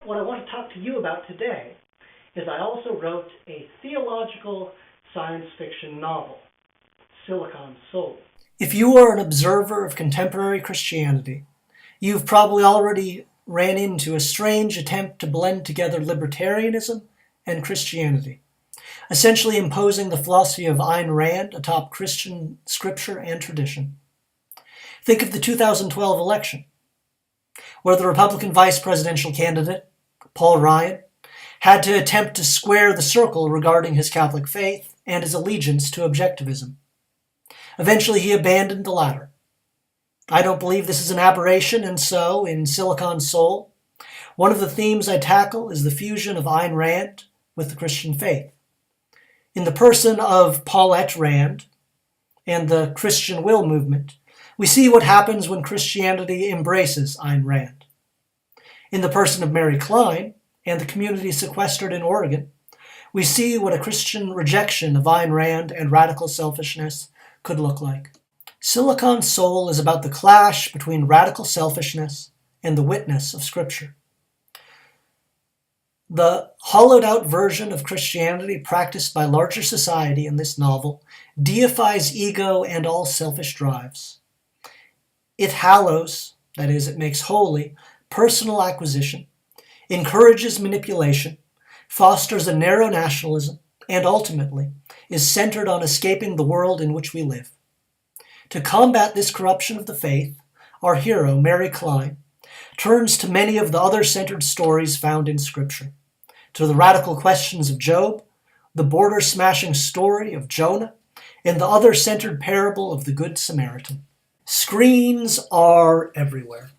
What I want to talk to you about today is I also wrote a theological science fiction novel, Silicon Soul. If you are an observer of contemporary Christianity, you've probably already ran into a strange attempt to blend together libertarianism and Christianity, essentially imposing the philosophy of Ayn Rand atop Christian scripture and tradition. Think of the 2012 election, where the Republican vice presidential candidate, Paul Ryan, had to attempt to square the circle regarding his Catholic faith and his allegiance to objectivism. Eventually, he abandoned the latter. I don't believe this is an aberration, and so, in Silicon Soul, one of the themes I tackle is the fusion of Ayn Rand with the Christian faith. In the person of Paulette Rand and the Christian will movement, we see what happens when Christianity embraces Ayn Rand. In the person of Mary Klein and the community sequestered in Oregon, we see what a Christian rejection of Ayn Rand and radical selfishness could look like. Silicon Soul is about the clash between radical selfishness and the witness of Scripture. The hollowed-out version of Christianity practiced by larger society in this novel deifies ego and all selfish drives. It hallows, that is, it makes holy, personal acquisition, encourages manipulation, fosters a narrow nationalism, and ultimately is centered on escaping the world in which we live. To combat this corruption of the faith, our hero, Mary Klein, turns to many of the other-centered stories found in Scripture, to the radical questions of Job, the border-smashing story of Jonah, and the other-centered parable of the Good Samaritan. Screens are everywhere.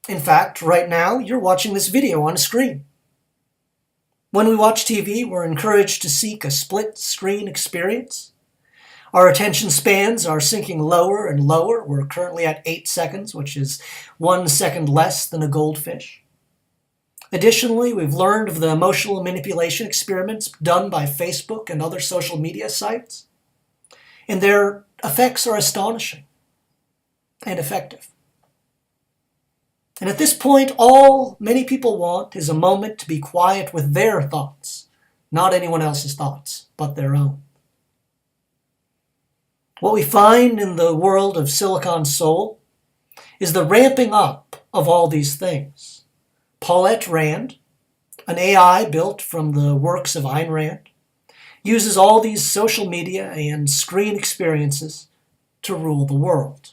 In fact, right now, you're watching this video on a screen. When we watch TV, we're encouraged to seek a split-screen experience. Our attention spans are sinking lower and lower. We're currently at 8 seconds, which is 1 second less than a goldfish. Additionally, we've learned of the emotional manipulation experiments done by Facebook and other social media sites, and their effects are astonishing and effective. And at this point, all many people want is a moment to be quiet with their thoughts, not anyone else's thoughts, but their own. What we find in the world of Silicon Soul is the ramping up of all these things. Paulette Rand, an AI built from the works of Ayn Rand, uses all these social media and screen experiences to rule the world.